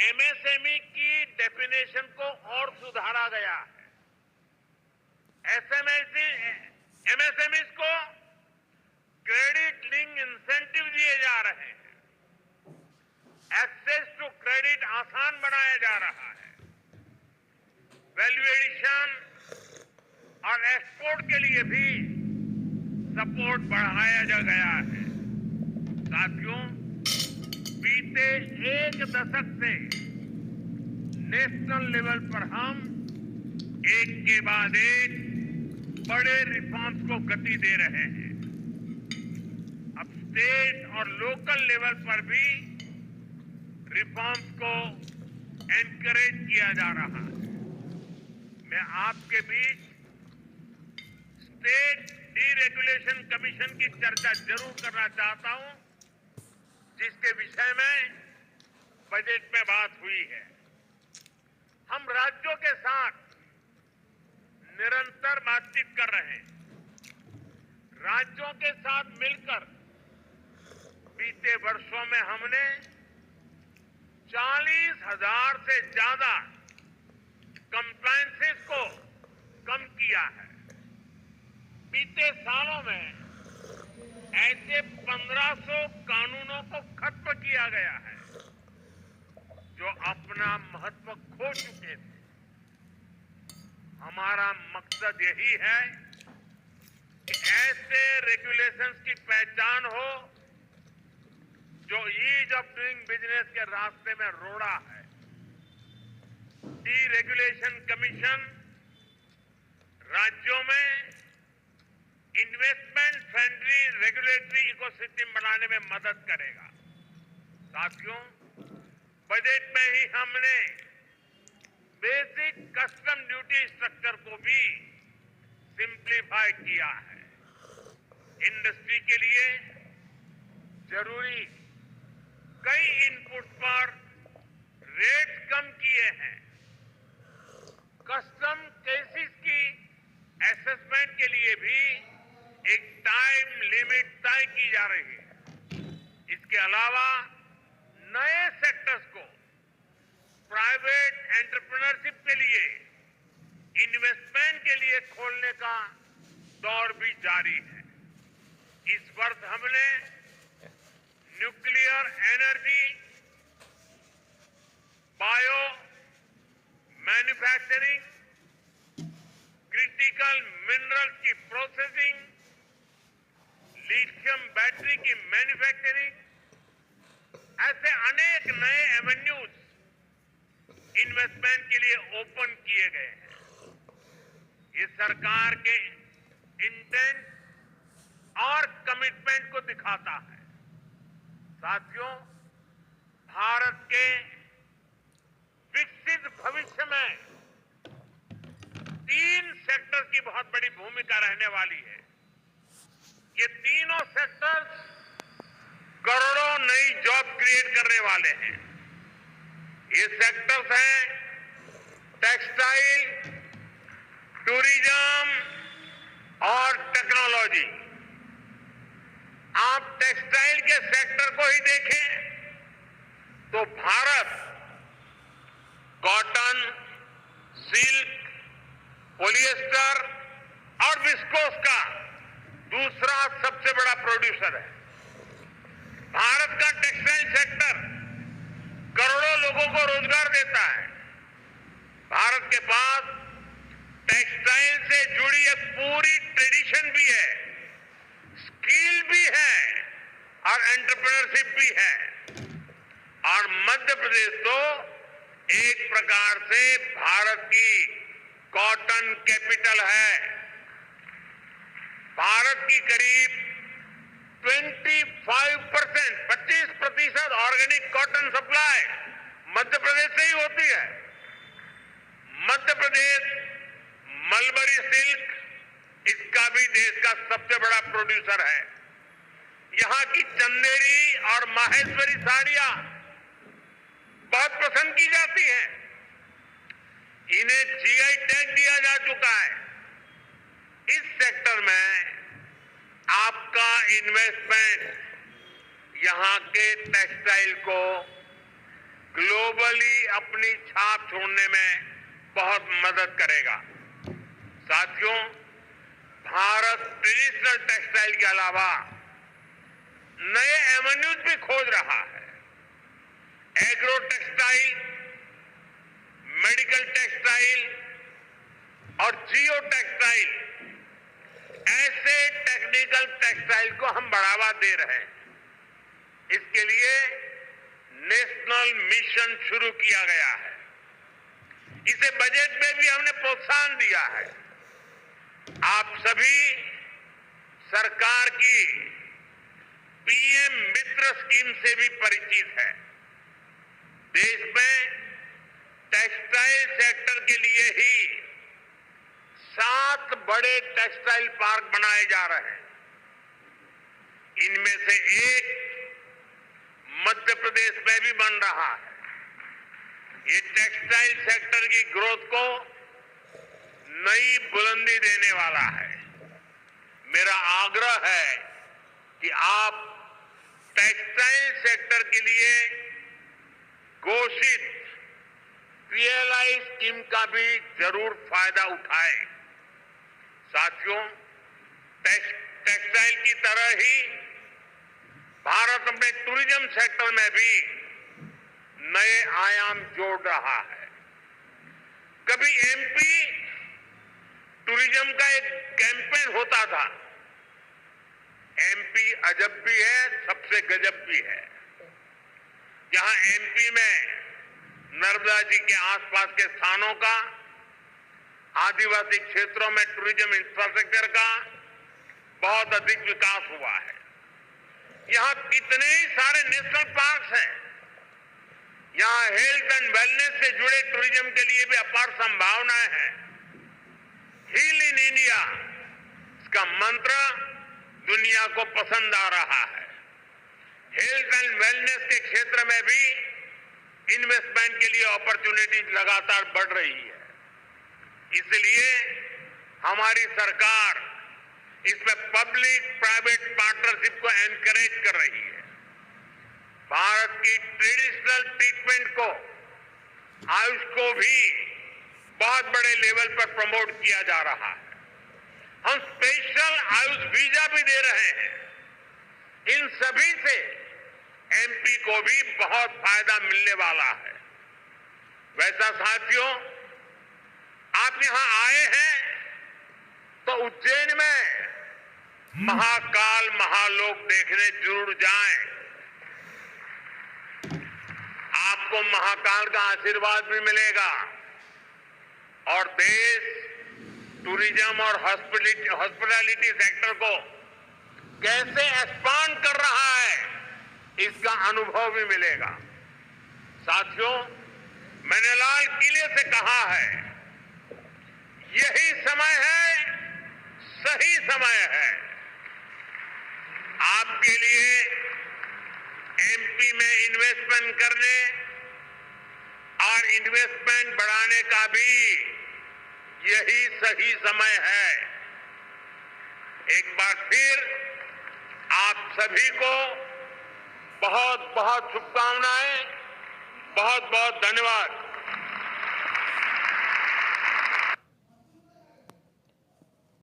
MSME की definition को और सुधारा गया है। एमएसएमईज को क्रेडिट लिंक इंसेंटिव दिए जा रहे हैं। एक्सेस टू क्रेडिट आसान बनाया जा रहा है। वैल्यू एडिशन और एक्सपोर्ट के लिए भी सपोर्ट बढ़ाया जा गया है। साथियों, बीते एक दशक से नेशनल लेवल पर हम एक के बाद एक बड़े रिफॉर्म्स को गति दे रहे हैं। अब स्टेट और लोकल लेवल पर भी रिफॉर्म्स को एनकरेज किया जा रहा है। मैं आपके बीच स्टेट डीरेगुलेशन कमीशन की चर्चा जरूर करना चाहता हूं, जिसके विषय में बजट में बात हुई है। हम राज्यों के साथ निरंतर बातचीत कर रहे हैं। राज्यों के साथ मिलकर बीते वर्षों में हमने 40,000 से ज्यादा कंप्लायंसेस को कम किया है। बीते सालों में ऐसे 1500 कानूनों को खत्म किया गया है जो अपना महत्व खो चुके थे। हमारा मकसद यही है कि ऐसे रेगुलेशंस की पहचान हो जो ईज ऑफ डूइंग बिजनेस के रास्ते में रोड़ा है। डीरेगुलेशन कमीशन राज्यों में इन्वेस्टमेंट फ्रेंडली रेगुलेटरी इकोसिस्टम बनाने में मदद करेगा। साथियों, बजट में ही हमने बेसिक कस्टम ड्यूटी स्ट्रक्चर को भी सिंप्लीफाई किया है। इंडस्ट्री के लिए जरूरी कई इनपुट पर रेट कम किए हैं। कस्टम केसेस की असेसमेंट के लिए भी एक टाइम लिमिट तय की जा रही है। इसके अलावा नए सेक्टर्स को प्राइवेट एंटरप्रेन्योरशिप के लिए इन्वेस्टमेंट के लिए खोलने का दौर भी जारी है। इस वर्ष हमने nuclear energy, bio manufacturing, critical minerals की प्रोसेसिंग, लिथियम बैटरी की मैन्युफैक्चरिंग, ऐसे अनेक नए एवेन्यूज इन्वेस्टमेंट के लिए ओपन किए गए हैं। ये सरकार के इंटेंट और कमिटमेंट को दिखाता है। साथियों, भारत के विकसित भविष्य में 3 सेक्टर की बहुत बड़ी भूमिका रहने वाली है। ये तीनों सेक्टर्स करोड़ों नई जॉब क्रिएट करने वाले हैं। ये सेक्टर्स हैं टेक्सटाइल, टूरिज्म और टेक्नोलॉजी। आप टेक्सटाइल के सेक्टर को ही देखें तो भारत कॉटन, सिल्क, पॉलिएस्टर और विस्कोस का दूसरा सबसे बड़ा प्रोड्यूसर है। भारत का टेक्सटाइल सेक्टर करोड़ों लोगों को रोजगार देता है। भारत के पास टेक्सटाइल से जुड़ी एक पूरी ट्रेडिशन भी है, स्किल भी है और एंटरप्रेन्योरशिप भी है। और मध्य प्रदेश तो एक प्रकार से भारत की कॉटन कैपिटल है। भारत की करीब 25% organic cotton supply Madhya Pradesh से ही होती है। मध्य प्रदेश मलबरी सिल्क, इसका भी देश का सबसे बड़ा प्रोड्यूसर है। यहां की चंदेरी और माहेश्वरी साड़ियां बहुत पसंद की जाती हैं। इन्हें जीआई टैग दिया जा चुका है। इस सेक्टर में आपका इन्वेस्टमेंट यहां के टेक्सटाइल को ग्लोबली अपनी छाप छोड़ने में बहुत मदद करेगा। साथियों, भारत ट्रेडिशनल टेक्सटाइल के अलावा नए एवेन्यूज भी खोज रहा है। एग्रो टेक्सटाइल, मेडिकल टेक्सटाइल और जियो टेक्सटाइल, ऐसे टेक्निकल टेक्सटाइल को हम बढ़ावा दे रहे हैं। इसके लिए नेशनल मिशन शुरू किया गया है। इसे बजट में भी हमने प्रोत्साहन दिया है। आप सभी सरकार की पीएम मित्र स्कीम से भी परिचित है। देश में टेक्सटाइल सेक्टर के लिए ही 7 बड़े टेक्सटाइल पार्क बनाए जा रहे हैं। इनमें से एक मध्य प्रदेश में भी बन रहा है। ये टेक्सटाइल सेक्टर की ग्रोथ को नई बुलंदी देने वाला है। मेरा आग्रह है कि आप टेक्सटाइल सेक्टर के लिए घोषित पीएलआई स्कीम का भी जरूर फायदा उठाएं। साथियों, टेक्सटाइल की तरह ही भारत अपने टूरिज्म सेक्टर में भी नए आयाम जोड़ रहा है। कभी एमपी टूरिज्म का एक कैंपेन होता था, एमपी अजब भी है, सबसे गजब भी है। जहां एमपी में नर्मदा जी के आसपास के स्थानों का, आदिवासी क्षेत्रों में टूरिज्म इंफ्रास्ट्रक्चर का बहुत अधिक विकास हुआ है। यहां कितने ही सारे नेशनल पार्क्स हैं। यहां हेल्थ एंड वेलनेस से जुड़े टूरिज्म के लिए भी अपार संभावनाएं हैं। हील इन इंडिया, इसका मंत्र दुनिया को पसंद आ रहा है। हेल्थ एंड वेलनेस के क्षेत्र में भी इन्वेस्टमेंट के लिए अपॉर्चुनिटीज लगातार बढ़ रही है। इसलिए हमारी सरकार इसमें पब्लिक प्राइवेट पार्टनरशिप को एनकरेज कर रही है। भारत की ट्रेडिशनल ट्रीटमेंट को, आयुष को भी बहुत बड़े लेवल पर प्रमोट किया जा रहा है। हम स्पेशल आयुष वीजा भी दे रहे हैं। इन सभी से एमपी को भी बहुत फायदा मिलने वाला है। वैसा साथियों, आप यहां आए हैं तो उज्जैन में महाकाल महालोक देखने जरूर जाएं। आपको महाकाल का आशीर्वाद भी मिलेगा और देश टूरिज्म और हॉस्पिटैलिटी सेक्टर को कैसे एक्सपांड कर रहा है, इसका अनुभव भी मिलेगा। साथियों, मैंने लाल किले से कहा है, यही समय है, सही समय है आपके लिए एमपी में इन्वेस्टमेंट करने और इन्वेस्टमेंट बढ़ाने का भी यही सही समय है। एक बार फिर आप सभी को बहुत बहुत शुभकामनाएं, बहुत बहुत धन्यवाद।